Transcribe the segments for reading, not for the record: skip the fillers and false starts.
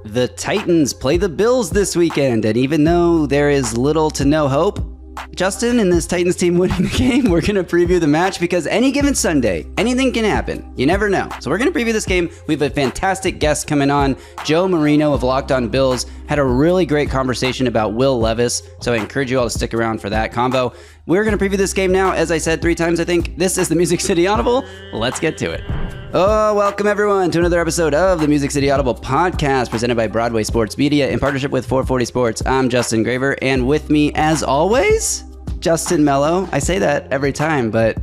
The Titans play the Bills this weekend, and even though there is little to no hope, Justin and this Titans team winning the game, we're going to preview the match because any given Sunday, anything can happen. You never know. So we're going to preview this game. We have a fantastic guest coming on. Joe Marino of Locked On Bills had a really great conversation about Will Levis, so I encourage you all to stick around for that convo. We're going to preview this game now. As I said 3 times, I think. This is the Music City Audible. Let's get to it. Oh, welcome everyone to another episode of the Music City Audible podcast presented by Broadway Sports Media in partnership with 440 Sports. I'm Justin Graver, and with me, as always, Justin Melo. I say that every time, but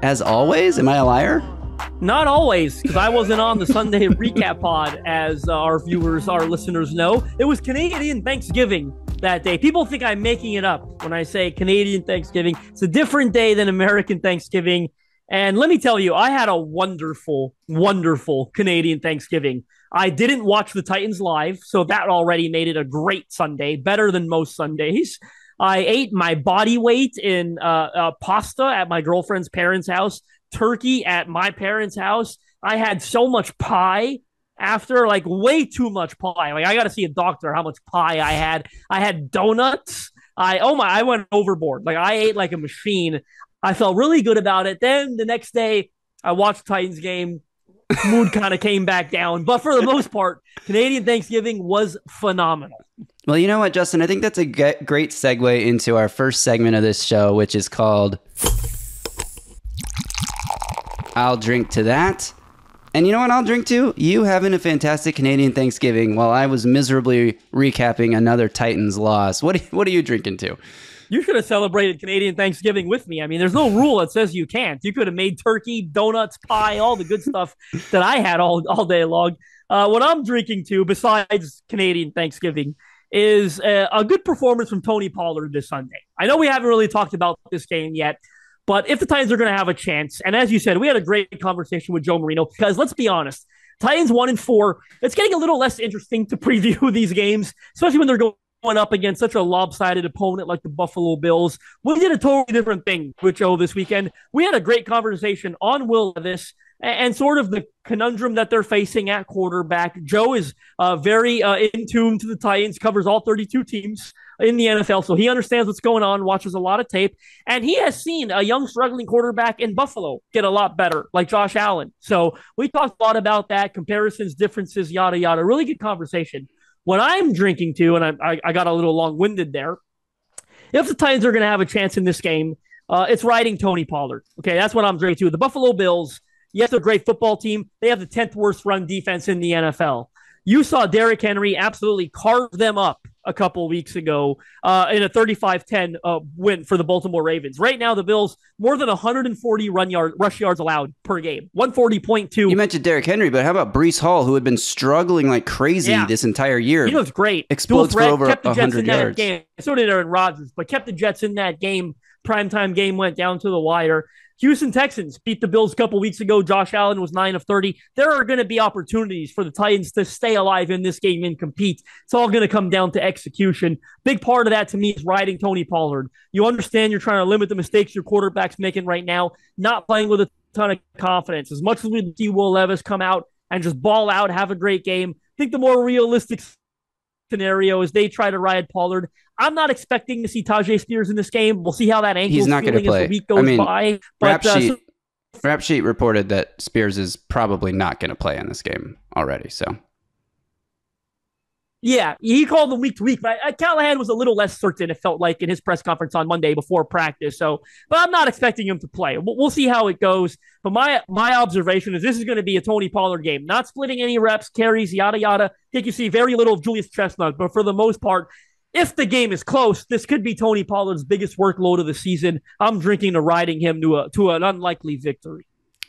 as always, am I a liar? Not always, because I wasn't on the Sunday recap pod, as our listeners know. It was Canadian Thanksgiving that day. People think I'm making it up when I say Canadian Thanksgiving. It's a different day than American Thanksgiving. And let me tell you, I had a wonderful, wonderful Canadian Thanksgiving. I didn't watch the Titans live, so that already made it a great Sunday, better than most Sundays. I ate my body weight in pasta at my girlfriend's parents' house, turkey at my parents' house. I had so much pie after, like way too much pie. Like I got to see a doctor how much pie I had. I had donuts. I went overboard. Like I ate like a machine. I felt really good about it. Then the next day, I watched the Titans game. Mood kind of came back down. But for the most part, Canadian Thanksgiving was phenomenal. Well, you know what, Justin? I think that's a great segue into our first segment of this show, which is called I'll Drink to That. And you know what I'll drink to? You having a fantastic Canadian Thanksgiving while I was miserably recapping another Titans loss. What are you drinking to? You should have celebrated Canadian Thanksgiving with me. I mean, there's no rule that says you can't. You could have made turkey, donuts, pie, all the good stuff that I had all day long. What I'm drinking to, besides Canadian Thanksgiving, is a good performance from Tony Pollard this Sunday. I know we haven't really talked about this game yet, but if the Titans are going to have a chance, and as you said, we had a great conversation with Joe Marino, because let's be honest, Titans 1-4, it's getting a little less interesting to preview these games, especially when they're going up against such a lopsided opponent like the Buffalo Bills. We did a totally different thing with Joe this weekend. We had a great conversation on Will Levis and sort of the conundrum that they're facing at quarterback. Joe is very in tune to the Titans, covers all 32 teams in the NFL, so he understands what's going on, watches a lot of tape, and he has seen a young struggling quarterback in Buffalo get a lot better, like Josh Allen. So we talked a lot about that, comparisons, differences, yada, yada. Really good conversation. What I'm drinking to, and I got a little long-winded there, if the Titans are going to have a chance in this game, it's riding Tony Pollard. Okay, that's what I'm drinking to. The Buffalo Bills, yes, they're a great football team. They have the 10th worst run defense in the NFL. You saw Derrick Henry absolutely carve them up a couple weeks ago in a 35-10 win for the Baltimore Ravens. Right now, the Bills, more than 140 rush yards allowed per game, 140.2. You mentioned Derrick Henry, but how about Breece Hall, who had been struggling like crazy this entire year? He was great. Explodes for over kept the 100 Jets in yards. That game. So did Aaron Rodgers, but kept the Jets in that game. Primetime game went down to the wire. Houston Texans beat the Bills a couple weeks ago. Josh Allen was 9 of 30. There are going to be opportunities for the Titans to stay alive in this game and compete. It's all going to come down to execution. Big part of that to me is riding Tony Pollard. You understand you're trying to limit the mistakes your quarterback's making right now, not playing with a ton of confidence. As much as we see Will Levis come out and just ball out, have a great game, I think the more realistic scenario is they try to ride Pollard. I'm not expecting to see Tajay Spears in this game. We'll see how that ankle's feeling as the week goes by. But Rap Sheet reported that Spears is probably not going to play in this game already. So, yeah, he called them week to week. But Callahan was a little less certain, it felt like, in his press conference on Monday before practice. But I'm not expecting him to play. We'll see how it goes. But my observation is this is going to be a Tony Pollard game. Not splitting any reps, carries, yada, yada. I think you see very little of Julius Chestnut. But for the most part, if the game is close, this could be Tony Pollard's biggest workload of the season. I'm drinking to riding him to an unlikely victory.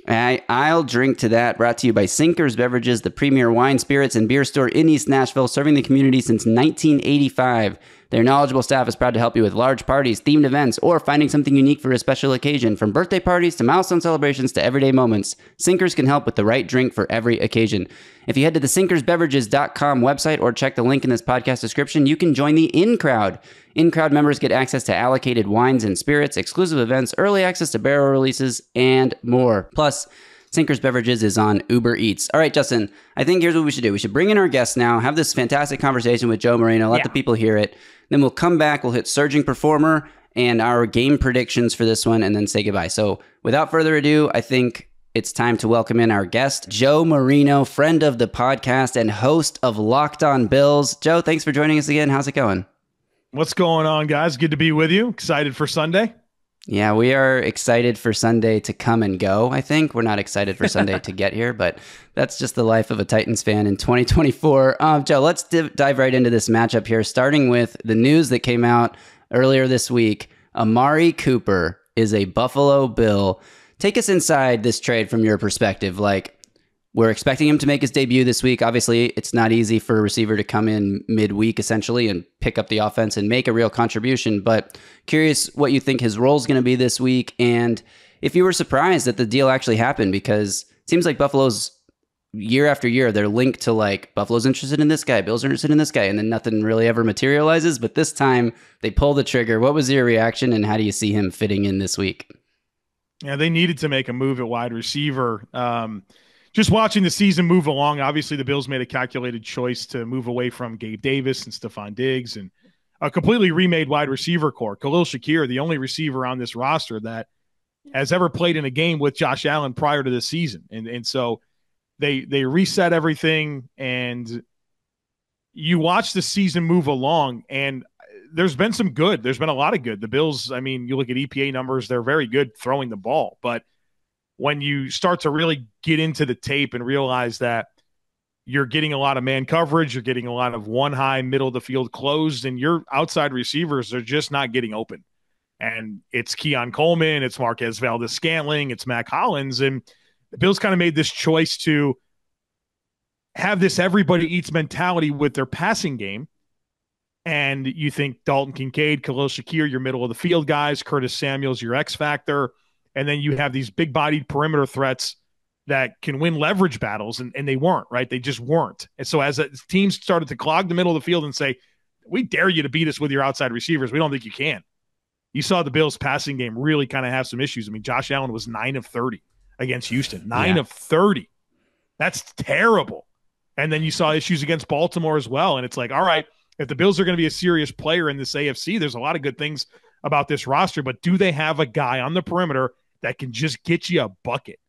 I'll drink to that. Brought to you by Sinkers Beverages, the premier wine, spirits, and beer store in East Nashville, serving the community since 1985. Their knowledgeable staff is proud to help you with large parties, themed events, or finding something unique for a special occasion. From birthday parties to milestone celebrations to everyday moments, Sinkers can help with the right drink for every occasion. If you head to the sinkersbeverages.com website or check the link in this podcast description, you can join the In-Crowd. In-Crowd members get access to allocated wines and spirits, exclusive events, early access to barrel releases, and more. Plus, Sinkers Beverages is on Uber Eats. All right, Justin, I think here's what we should do. We should bring in our guest now, have this fantastic conversation with Joe Marino, let the people hear it. Then we'll come back, we'll hit Surging Performer and our game predictions for this one, and then say goodbye. So without further ado, I think it's time to welcome in our guest, Joe Marino, friend of the podcast and host of Locked On Bills. Joe, thanks for joining us again. How's it going? What's going on, guys? Good to be with you. Excited for Sunday? Yeah, we are excited for Sunday to come and go, I think. We're not excited for Sunday to get here, but that's just the life of a Titans fan in 2024. Joe, let's dive right into this matchup here, starting with the news that came out earlier this week. Amari Cooper is a Buffalo Bill. Take us inside this trade from your perspective. Like, we're expecting him to make his debut this week. Obviously, it's not easy for a receiver to come in midweek, essentially, and pick up the offense and make a real contribution. But curious what you think his role is going to be this week, and if you were surprised that the deal actually happened, because it seems like Buffalo's, year after year, they're linked to, like, Buffalo's interested in this guy, Bills are interested in this guy, and then nothing really ever materializes. But this time, they pull the trigger. What was your reaction, and how do you see him fitting in this week? Yeah, they needed to make a move at wide receiver. Just watching the season move along, obviously the Bills made a calculated choice to move away from Gabe Davis and Stephon Diggs and a completely remade wide receiver core. Khalil Shakir, the only receiver on this roster that has ever played in a game with Josh Allen prior to this season. And so they reset everything, and you watch the season move along, and there's been some good. There's been a lot of good. The Bills, I mean, you look at EPA numbers, they're very good throwing the ball, but when you start to really get into the tape and realize that you're getting a lot of man coverage, you're getting a lot of one high, middle of the field closed, and your outside receivers are just not getting open. And it's Keon Coleman, it's Marquez Valdes-Scantling, it's Mac Hollins, and the Bills kind of made this choice to have this everybody eats mentality with their passing game. And you think Dalton Kincaid, Khalil Shakir, your middle of the field guys, Curtis Samuel's your X factor. And then you have these big-bodied perimeter threats that can win leverage battles, and they weren't, right? They just weren't. And so as teams started to clog the middle of the field and say, we dare you to beat us with your outside receivers, we don't think you can. You saw the Bills' passing game really kind of have some issues. I mean, Josh Allen was 9 of 30 against Houston. 9 of 30. That's terrible. And then you saw issues against Baltimore as well. And it's like, all right, if the Bills are going to be a serious player in this AFC, there's a lot of good things about this roster, but do they have a guy on the perimeter that can just get you a bucket?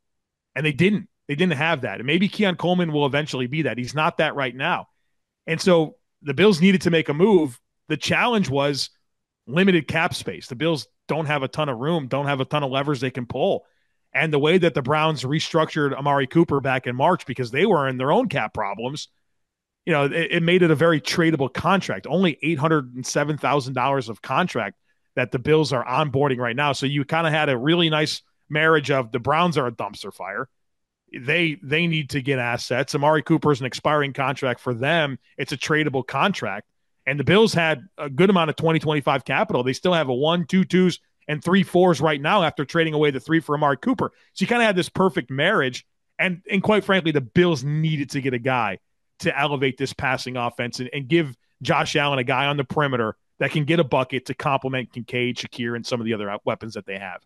And they didn't. They didn't have that. And maybe Keon Coleman will eventually be that. He's not that right now. And so the Bills needed to make a move. The challenge was limited cap space. The Bills don't have a ton of room, don't have a ton of levers they can pull. And the way that the Browns restructured Amari Cooper back in March, because they were in their own cap problems, you know, it made it a very tradable contract. Only $807,000 of contract that the Bills are onboarding right now. So you kind of had a really nice marriage of the Browns are a dumpster fire. They need to get assets. Amari Cooper is an expiring contract for them. It's a tradable contract. And the Bills had a good amount of 2025 capital. They still have a 1, 2 2s, and 3 4s right now after trading away the 3 for Amari Cooper. So you kind of had this perfect marriage. And quite frankly, the Bills needed to get a guy to elevate this passing offense and give Josh Allen a guy on the perimeter that can get a bucket to complement Kincaid, Shakir, and some of the other weapons that they have.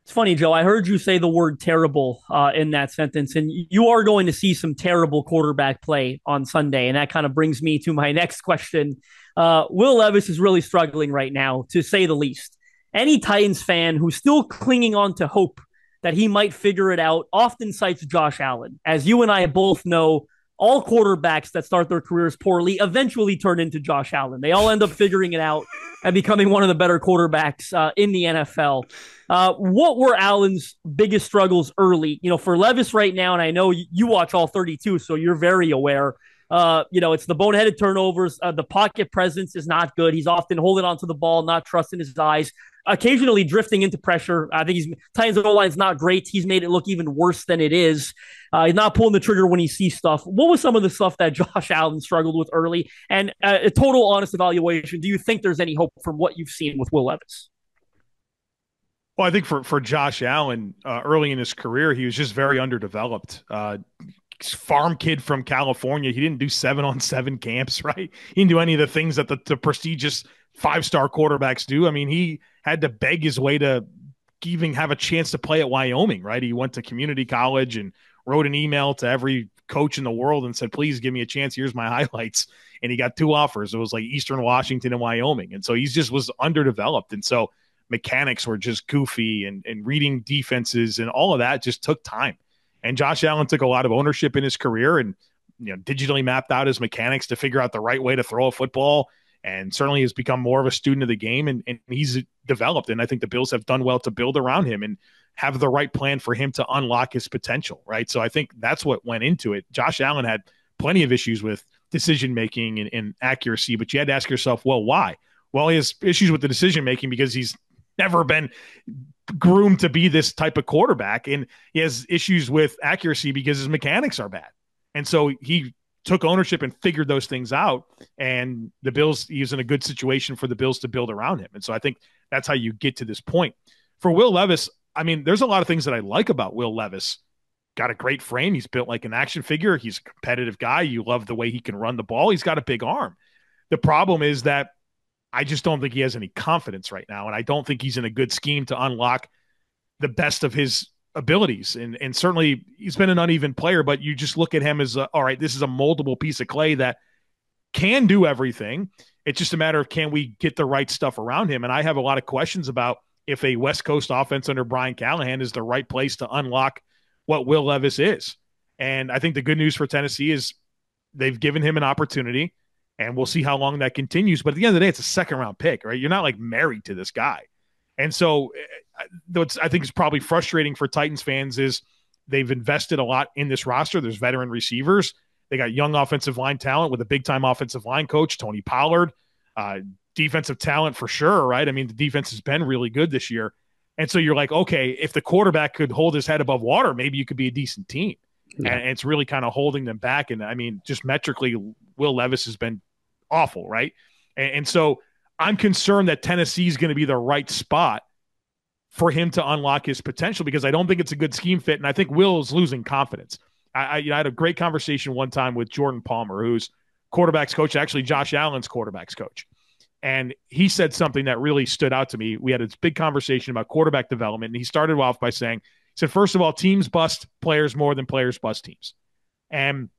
It's funny, Joe. I heard you say the word terrible in that sentence, and you are going to see some terrible quarterback play on Sunday. And that kind of brings me to my next question. Will Levis is really struggling right now, to say the least. Any Titans fan who's still clinging on to hope that he might figure it out often cites Josh Allen. As you and I both know, all quarterbacks that start their careers poorly eventually turn into Josh Allen. They all end up figuring it out and becoming one of the better quarterbacks in the NFL. What were Allen's biggest struggles early? You know, for Levis right now, and I know you watch all 32, so you're very aware. It's the boneheaded turnovers. The pocket presence is not good. He's often holding onto the ball, not trusting his eyes, occasionally drifting into pressure. I think Titans' O-line is not great. He's made it look even worse than it is. He's not pulling the trigger when he sees stuff. What was some of the stuff that Josh Allen struggled with early? And a total honest evaluation, do you think there's any hope from what you've seen with Will Levis? Well, I think for Josh Allen, early in his career, he was just very underdeveloped. Farm kid from California. He didn't do 7-on-7 camps, right? He didn't do any of the things that the prestigious 5-star quarterbacks do. I mean, he had to beg his way to even have a chance to play at Wyoming, right? He went to community college and wrote an email to every coach in the world and said, please give me a chance. Here's my highlights. And he got 2 offers. It was like Eastern Washington and Wyoming. And so he just was underdeveloped. And so mechanics were just goofy, and reading defenses and all of that just took time. And Josh Allen took a lot of ownership in his career and digitally mapped out his mechanics to figure out the right way to throw a football, and certainly has become more of a student of the game, and he's developed. And I think the Bills have done well to build around him and have the right plan for him to unlock his potential, right? So I think that's what went into it. Josh Allen had plenty of issues with decision-making and accuracy, but you had to ask yourself, well, why? Well, he has issues with the decision-making because he's never been groomed to be this type of quarterback, and he has issues with accuracy because his mechanics are bad. And so he took ownership and figured those things out, and the Bills, he was in a good situation for the Bills to build around him. And so I think that's how you get to this point. For Will Levis, I mean, there's a lot of things that I like about Will Levis. Got a great frame. He's built like an action figure. He's a competitive guy. You love the way he can run the ball. He's got a big arm. The problem is that I just don't think he has any confidence right now, and I don't think he's in a good scheme to unlock the best of his abilities. And certainly he's been an uneven player, but you just look at him as, all right, this is a moldable piece of clay that can do everything. It's just a matter of, can we get the right stuff around him? And I have a lot of questions about if a West Coast offense under Brian Callahan is the right place to unlock what Will Levis is. And I think the good news for Tennessee is they've given him an opportunity, and we'll see how long that continues. But at the end of the day, it's a second-round pick, right? You're not like married to this guy. And so I think it's probably frustrating for Titans fans is they've invested a lot in this roster. There's veteran receivers. They got young offensive line talent with a big-time offensive line coach, Tony Pollard. Defensive talent for sure, right? I mean, the defense has been really good this year. And so you're like, okay, if the quarterback could hold his head above water, maybe you could be a decent team. Yeah. And it's really kind of holding them back. And I mean, just metrically, Will Levis has been awful, right? And so I'm concerned that Tennessee is going to be the right spot for him to unlock his potential, because I don't think it's a good scheme fit. And I think Will is losing confidence. I had a great conversation one time with Jordan Palmer, who's quarterback's coach, actually Josh Allen's quarterback's coach. And he said something that really stood out to me. We had this big conversation about quarterback development, and he started off by saying, he said, first of all, teams bust players more than players bust teams. And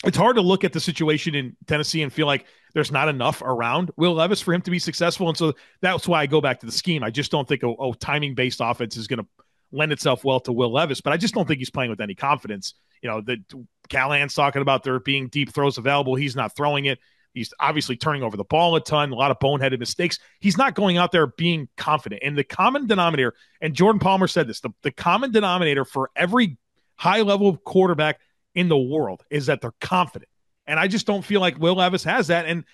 it's hard to look at the situation in Tennessee and feel like there's not enough around Will Levis for him to be successful. And so that's why I go back to the scheme. I just don't think a timing-based offense is going to lend itself well to Will Levis, but I just don't think he's playing with any confidence. The Callahan's talking about there being deep throws available. He's not throwing it. He's obviously turning over the ball a ton, a lot of boneheaded mistakes. He's not going out there being confident. And the common denominator, and Jordan Palmer said this, the common denominator for every high-level quarterback in the world is that they're confident. And I just don't feel like Will Levis has that. And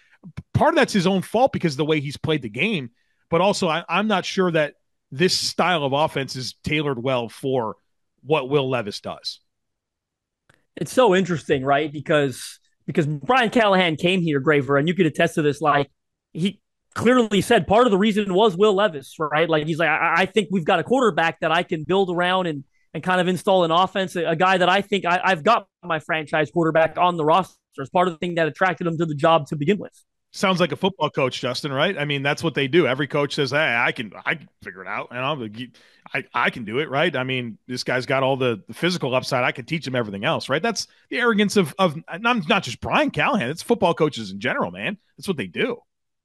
part of that's his own fault because of the way he's played the game. But also, I'm not sure that this style of offense is tailored well for what Will Levis does. It's so interesting, right? Because Brian Callahan came here, Graver, and you could attest to this. Like, he clearly said part of the reason was Will Levis, right? Like, he's like, I think we've got a quarterback that I can build around and kind of install an offense, a guy that I think I've got my franchise quarterback on the roster as part of the thing that attracted him to the job to begin with. Sounds like a football coach, Justin, right? I mean, that's what they do. Every coach says, hey, I can figure it out, and I can do it, right? I mean, this guy's got all the physical upside. I can teach him everything else, right? That's the arrogance of not just Brian Callahan. It's football coaches in general, man. That's what they do.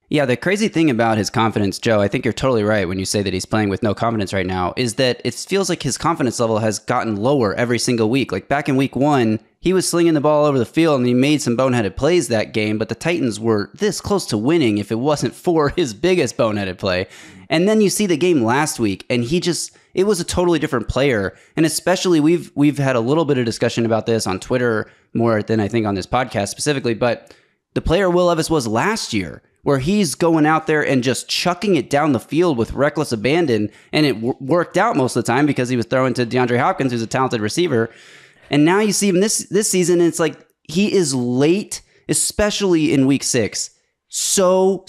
Yeah, the crazy thing about his confidence, Joe, I think you're totally right when you say that he's playing with no confidence right now, is that it feels like his confidence level has gotten lower every single week. Like back in week 1, he was slinging the ball over the field and he made some boneheaded plays that game, but the Titans were this close to winning if it wasn't for his biggest boneheaded play. And then you see the game last week and it was a totally different player. And especially we've had a little bit of discussion about this on Twitter more than I think on this podcast specifically, but the player Will Levis was last year, where he's going out there and just chucking it down the field with reckless abandon, and it worked out most of the time because he was throwing to DeAndre Hopkins, who's a talented receiver. And now you see him this season, and it's like he is late, especially in week 6. So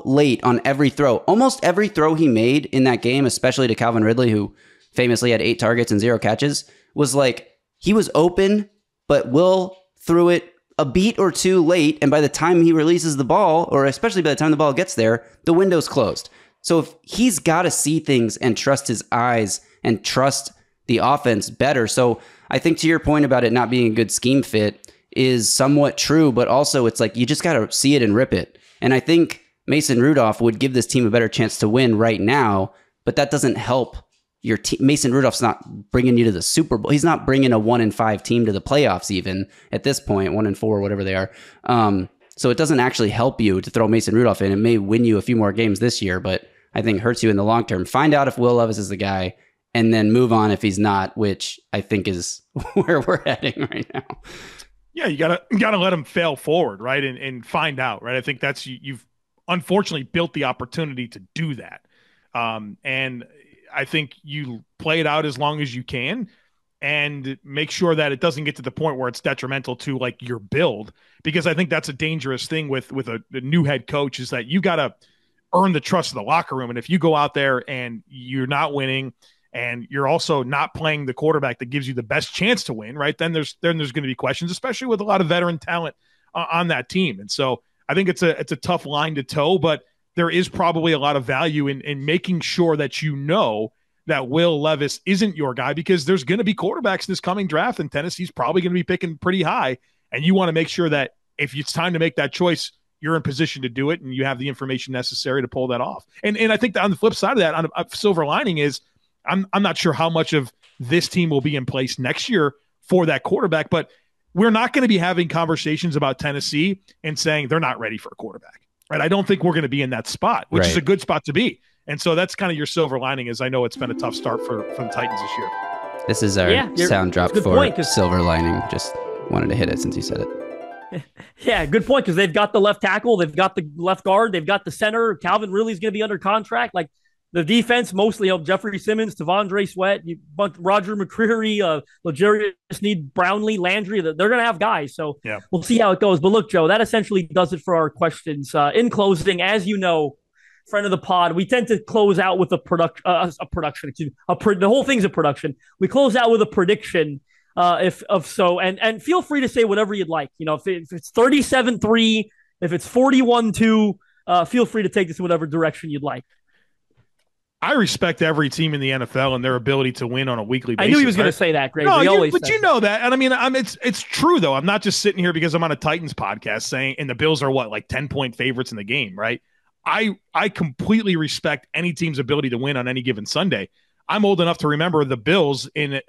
late on every throw. Almost every throw he made in that game, especially to Calvin Ridley, who famously had 8 targets and 0 catches, was like he was open, but Will threw it a beat or two late, and by the time he releases the ball, or especially by the time the ball gets there, the window's closed. So if he's got to see things and trust his eyes and trust the offense better. So I think to your point about it not being a good scheme fit is somewhat true, but also it's like you just got to see it and rip it. And I think Mason Rudolph would give this team a better chance to win right now, but that doesn't help your team. Mason Rudolph's not bringing you to the Super Bowl. He's not bringing a 1-5 team to the playoffs even at this point, 1-4, whatever they are. So it doesn't actually help you to throw Mason Rudolph in. It may win you a few more games this year, but I think hurts you in the long term. Find out if Will Levis is the guy and then move on if he's not, which I think is where we're heading right now. Yeah, you gotta let him fail forward, right? And find out, right? I think that's you've unfortunately built the opportunity to do that. And I think you play it out as long as you can and make sure that it doesn't get to the point where it's detrimental to like your build, because I think that's a dangerous thing with a new head coach is that you got to earn the trust of the locker room. And if you go out there and you're not winning and you're also not playing the quarterback that gives you the best chance to win, right, then there's going to be questions, especially with a lot of veteran talent on that team. And so I think it's a tough line to toe, but there is probably a lot of value in making sure that you know that Will Levis isn't your guy, because there's going to be quarterbacks this coming draft, and Tennessee's probably going to be picking pretty high. And you want to make sure that if it's time to make that choice, you're in position to do it and you have the information necessary to pull that off. And I think that on the flip side of that, on a silver lining is I'm not sure how much of this team will be in place next year for that quarterback, but we're not going to be having conversations about Tennessee and saying they're not ready for a quarterback, right? I don't think we're going to be in that spot, which is a good spot to be. And so that's kind of your silver lining is I know it's been a tough start for the Titans this year. This is our sound drop for silver lining. Just wanted to hit it since you said it. Yeah, good point, because they've got the left tackle, they've got the left guard, they've got the center. Calvin Ridley's going to be under contract. Like the defense, mostly of Jeffrey Simmons, Tavondre Sweat, Roger McCreary, L'Jarius Sneed, Brownlee, Landry. They're going to have guys. So we'll see how it goes. But look, Joe, that essentially does it for our questions. In closing, as you know, friend of the pod, we tend to close out with the whole thing's a production. We close out with a prediction. And feel free to say whatever you'd like. You know, if it's 37-3, if it's 41-2, feel free to take this in whatever direction you'd like. I respect every team in the NFL and their ability to win on a weekly basis. I knew he was going to say that, Graver. No, you know that. And I mean, it's true, though. I'm not just sitting here because I'm on a Titans podcast saying, and the Bills are like 10-point favorites in the game, right? I completely respect any team's ability to win on any given Sunday. I'm old enough to remember the Bills in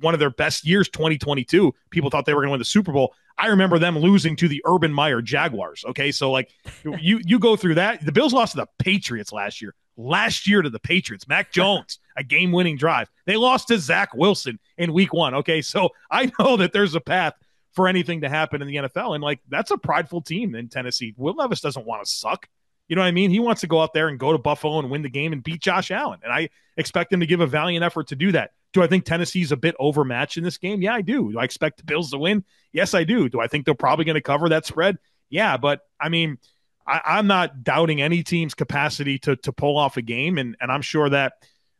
one of their best years, 2022. People thought they were going to win the Super Bowl. I remember them losing to the Urban Meyer Jaguars. Okay, so like you go through that. The Bills lost to the Patriots last year. To the Patriots, Mac Jones, a game-winning drive. They lost to Zach Wilson in week 1. Okay, so I know that there's a path for anything to happen in the NFL, and like that's a prideful team in Tennessee. Will Levis doesn't want to suck. You know what I mean? He wants to go out there and go to Buffalo and win the game and beat Josh Allen. And I expect him to give a valiant effort to do that. Do I think Tennessee's a bit overmatched in this game? Yeah, I do. Do I expect the Bills to win? Yes, I do. Do I think they're probably going to cover that spread? Yeah, but I mean, I'm not doubting any team's capacity to pull off a game. And I'm sure that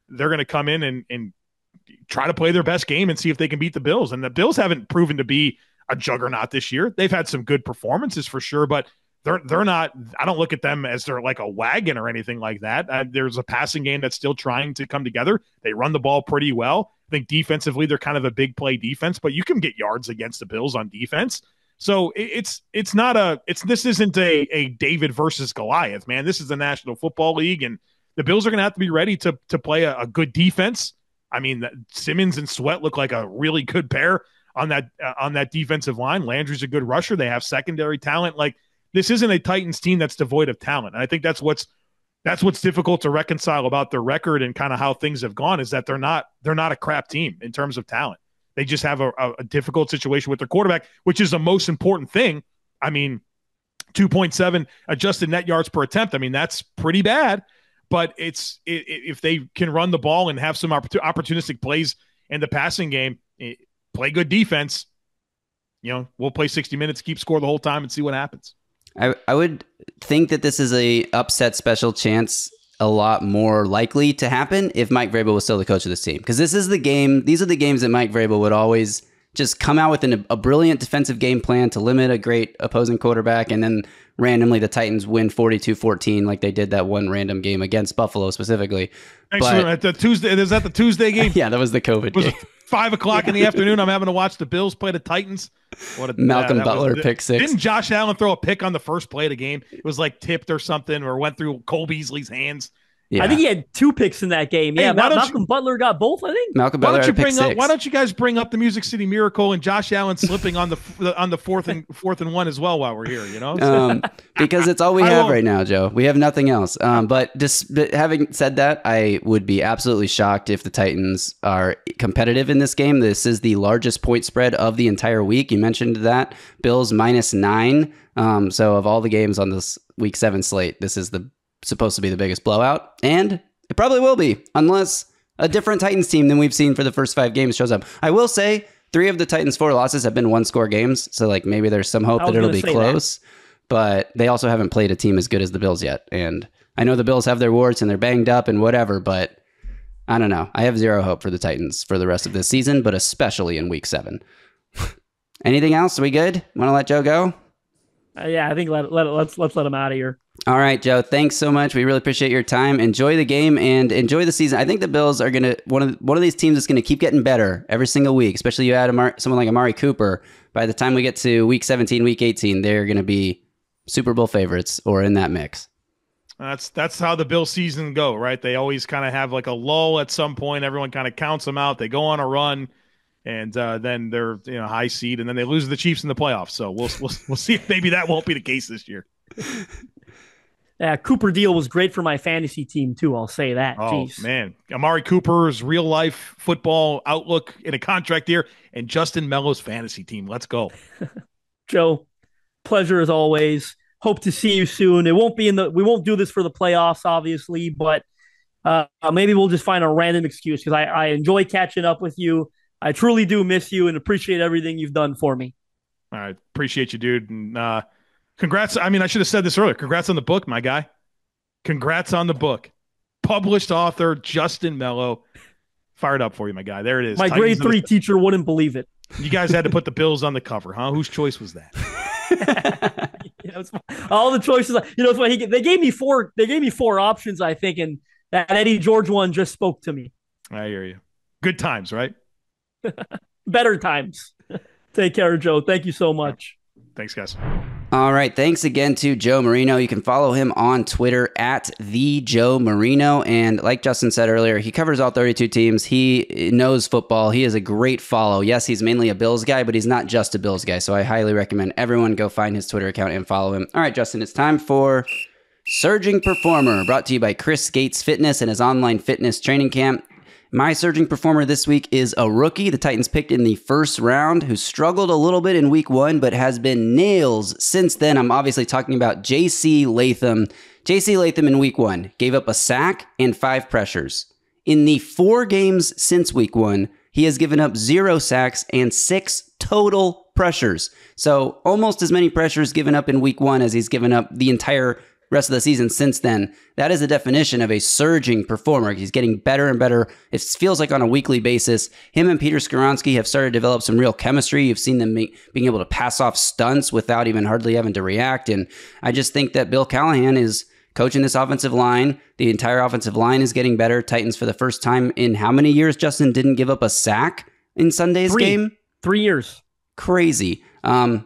they're going to come in and try to play their best game and see if they can beat the Bills. And the Bills haven't proven to be a juggernaut this year. They've had some good performances for sure, but they're not. I don't look at them as they're like a wagon or anything like that. There's a passing game that's still trying to come together. They run the ball pretty well. I think defensively they're kind of a big play defense, but you can get yards against the Bills on defense. So this isn't a David versus Goliath, man. This is the National Football League, and the Bills are going to have to be ready to play a good defense. I mean, Simmons and Sweat look like a really good pair on that defensive line. Landry's a good rusher. They have secondary talent. Like, this isn't a Titans team that's devoid of talent. And I think that's what's difficult to reconcile about their record and kind of how things have gone is that they're not a crap team in terms of talent. They just have a difficult situation with their quarterback, which is the most important thing. I mean, 2.7 adjusted net yards per attempt. I mean, that's pretty bad, but if they can run the ball and have some opportunistic plays in the passing game, play good defense, we'll play 60 minutes, keep score the whole time and see what happens. I would think that this is a upset special chance a lot more likely to happen if Mike Vrabel was still the coach of this team. Because this is the game. These are the games that Mike Vrabel would always just come out with a brilliant defensive game plan to limit a great opposing quarterback, and then randomly the Titans win 42-14 like they did that one random game against Buffalo specifically. Excellent. At the Tuesday, is that the Tuesday game? Yeah, that was the COVID game. 5 o'clock in the afternoon. I'm having to watch the Bills play the Titans. Malcolm Butler pick six. Didn't Josh Allen throw a pick on the first play of the game? It was like tipped or something, or went through Cole Beasley's hands. Yeah. I think he had 2 picks in that game. Yeah, Malcolm Butler got both, I think. Malcolm Butler had pick six. Why don't you guys bring up the Music City Miracle and Josh Allen slipping on the fourth and one as well while we're here, you know? Because it's all we have right now, Joe. We have nothing else. But having said that, I would be absolutely shocked if the Titans are competitive in this game. This is the largest point spread of the entire week. You mentioned that. Bills -9. So of all the games on this Week 7 slate, this is supposed to be the biggest blowout, and it probably will be, unless a different Titans team than we've seen for the first 5 games shows up. I will say 3 of the Titans' 4 losses have been 1-score games, so like maybe there's some hope that it'll be close, but they also haven't played a team as good as the Bills yet. And I know the Bills have their warts and they're banged up and whatever, but I don't know. I have zero hope for the Titans for the rest of this season, but especially in Week 7. Anything else? Are we good? Want to let Joe go? Yeah, I think let's let him out of here. All right, Joe, thanks so much. We really appreciate your time. Enjoy the game and enjoy the season. I think the Bills are going to one of these teams that's going to keep getting better every single week, especially you add someone like Amari Cooper. By the time we get to Week 17, Week 18, they're going to be Super Bowl favorites or in that mix. That's how the Bills season go, right? They always kind of have like a lull at some point. Everyone kind of counts them out. They go on a run. And then they're high seed, and then they lose to the Chiefs in the playoffs. So we'll see if maybe that won't be the case this year. Cooper deal was great for my fantasy team too. I'll say that. Oh Jeez. Man, Amari Cooper's real life football outlook in a contract year, and Justin Melo's fantasy team. Let's go, Joe. Pleasure as always. Hope to see you soon. We won't do this for the playoffs, obviously, but maybe we'll just find a random excuse because I enjoy catching up with you. I truly do miss you and appreciate everything you've done for me. All right. Appreciate you, dude. And congrats. I mean, I should have said this earlier. Congrats on the book, my guy. Congrats on the book. Published author Justin Melo. Fired up for you, my guy. There it is. My grade 3 teacher wouldn't believe it. You guys had to put the Bills on the cover, huh? Whose choice was that? All the choices. It's what they gave me 4. They gave me 4 options, I think, and that Eddie George one just spoke to me. I hear you. Good times, right? Better times. Take care, Joe. Thank you so much. Thanks, guys. All right. Thanks again to Joe Marino. You can follow him on Twitter at @TheJoeMarino. And like Justin said earlier, he covers all 32 teams. He knows football. He is a great follow. Yes, he's mainly a Bills guy, but he's not just a Bills guy. So I highly recommend everyone go find his Twitter account and follow him. All right, Justin, it's time for Surging Performer, brought to you by Chris Gates Fitness and his online fitness training camp. My surging performer this week is a rookie the Titans picked in the first round who struggled a little bit in week 1 but has been nails since then. I'm obviously talking about J.C. Latham. J.C. Latham in week 1 gave up a sack and 5 pressures. In the 4 games since week 1, he has given up 0 sacks and 6 total pressures. So almost as many pressures given up in week 1 as he's given up the entire rest of the season since then. That is a definition of a surging performer. He's getting better and better. It feels like on a weekly basis. Him and Peter Skoronski have started to develop some real chemistry. You've seen them being able to pass off stunts without even hardly having to react. And I just think that Bill Callahan is coaching this offensive line. The entire offensive line is getting better. Titans for the first time in how many years, Justin, didn't give up a sack in Sunday's game? 3 years. Crazy.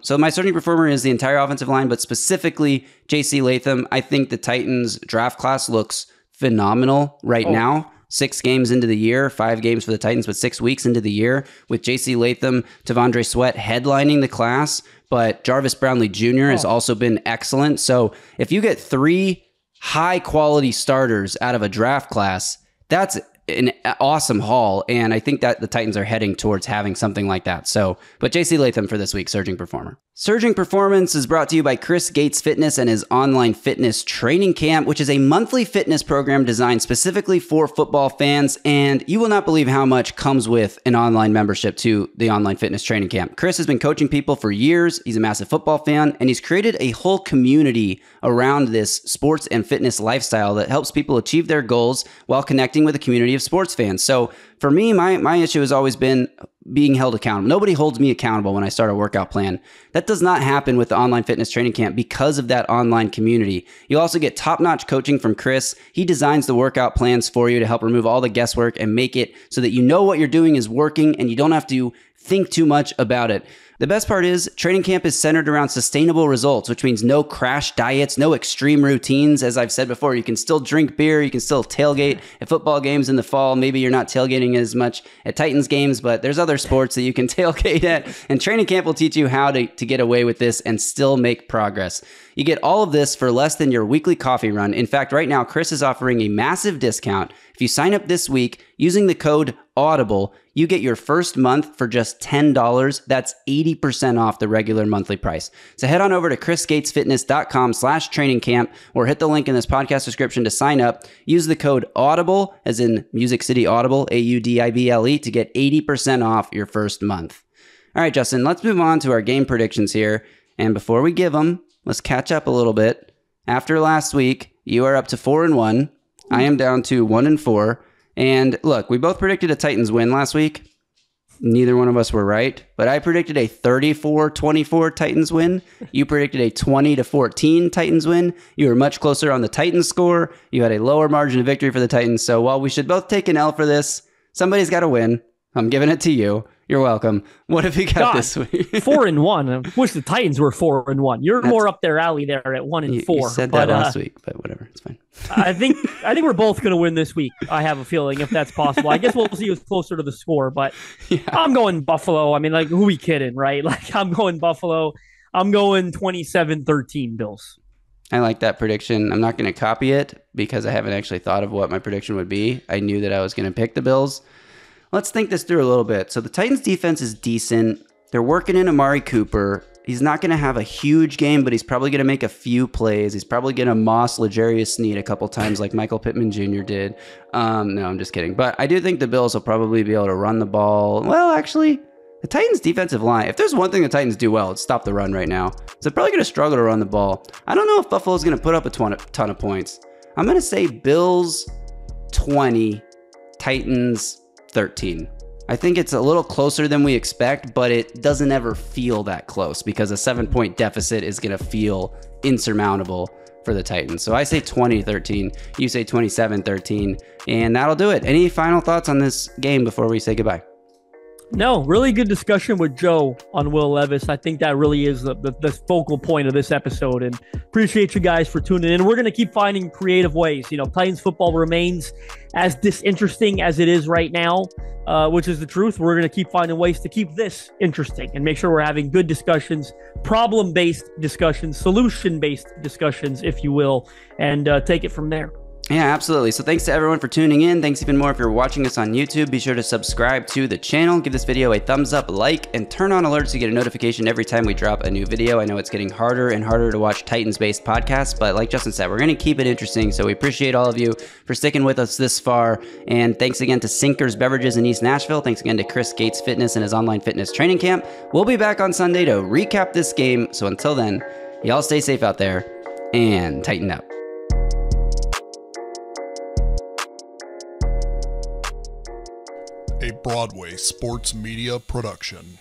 So my starting performer is the entire offensive line, but specifically J.C. Latham. I think the Titans draft class looks phenomenal right now. 6 games into the year, 5 games for the Titans, but 6 weeks into the year with J.C. Latham, Tavondre Sweat headlining the class, but Jarvis Brownlee Jr. has also been excellent. So if you get 3 high quality starters out of a draft class, that's an awesome haul, and I think that the Titans are heading towards having something like that. So, but J.C. Latham for this week, Surging Performer. Surging Performance is brought to you by Chris Gates Fitness and his online fitness training camp, which is a monthly fitness program designed specifically for football fans, and you will not believe how much comes with an online membership to the online fitness training camp. Chris has been coaching people for years. He's a massive football fan, and he's created a whole community around this sports and fitness lifestyle that helps people achieve their goals while connecting with a community of sports fans. So for me, my issue has always been being held accountable. Nobody holds me accountable when I start a workout plan. That does not happen with the online fitness training camp because of that online community. You also get top-notch coaching from Chris. He designs the workout plans for you to help remove all the guesswork and make it so that you know what you're doing is working and you don't have to think too much about it. The best part is training camp is centered around sustainable results, which means no crash diets, no extreme routines. As I've said before, you can still drink beer, you can still tailgate at football games in the fall. Maybe you're not tailgating as much at Titans games, but there's other sports that you can tailgate at. And training camp will teach you how to get away with this and still make progress. You get all of this for less than your weekly coffee run. In fact, right now, Chris is offering a massive discount. If you sign up this week using the code AUDIBLE, you get your first month for just $10. That's 80% off the regular monthly price. So head on over to chrisgatesfitness.com/training camp or hit the link in this podcast description to sign up. Use the code AUDIBLE, as in Music City Audible, AUDIBLE, to get 80% off your first month. All right, Justin, let's move on to our game predictions here. And before we give them, let's catch up a little bit. After last week, you are up to 4-1. I am down to 1-4. And look, we both predicted a Titans win last week. Neither one of us were right, but I predicted a 34-24 Titans win. You predicted a 20-14 Titans win. You were much closer on the Titans score. You had a lower margin of victory for the Titans. So while we should both take an L for this, somebody's got to win. I'm giving it to you. You're welcome. What have you got this week? 4-1. I wish the Titans were 4-1. You're more up their alley there at 1-4. You said that last week, but whatever, it's fine. I think we're both going to win this week. I have a feeling, if that's possible. I guess we'll see who's closer to the score, but yeah. I'm going Buffalo. I mean, like, who we kidding, right? Like, I'm going Buffalo. I'm going 27-13 Bills. I like that prediction. I'm not going to copy it because I haven't actually thought of what my prediction would be. I knew that I was going to pick the Bills. Let's think this through a little bit. So the Titans defense is decent. They're working in Amari Cooper. He's not going to have a huge game, but he's probably going to make a few plays. He's probably going to moss L'Jarius Sneed a couple times like Michael Pittman Jr. did. No, I'm just kidding. But I do think the Bills will probably be able to run the ball. Well, actually, the Titans defensive line, if there's one thing the Titans do well, it's stop the run right now. So they're probably going to struggle to run the ball. I don't know if Buffalo's going to put up a ton of points. I'm going to say Bills 20, Titans 13. I think it's a little closer than we expect, but it doesn't ever feel that close because a 7-point deficit is going to feel insurmountable for the Titans. So I say 20-13, you say 27-13, and that'll do it. Any final thoughts on this game before we say goodbye? No, really good discussion with Joe on Will Levis. I think that really is the focal point of this episode, and appreciate you guys for tuning in. We're going to keep finding creative ways. You know, Titans football remains as disinteresting as it is right now, which is the truth. We're going to keep finding ways to keep this interesting and make sure we're having good discussions, problem-based discussions, solution-based discussions, if you will, and take it from there. Yeah, absolutely. So thanks to everyone for tuning in. Thanks even more if you're watching us on YouTube. Be sure to subscribe to the channel, give this video a thumbs up, like, and turn on alerts to get a notification every time we drop a new video. I know it's getting harder and harder to watch Titans-based podcasts, but like Justin said, we're going to keep it interesting. So we appreciate all of you for sticking with us this far. And thanks again to Sinkers Beverages in East Nashville. Thanks again to Chris Gates Fitness and his online fitness training camp. We'll be back on Sunday to recap this game. So until then, y'all stay safe out there and tighten up. A Broadway sports media production.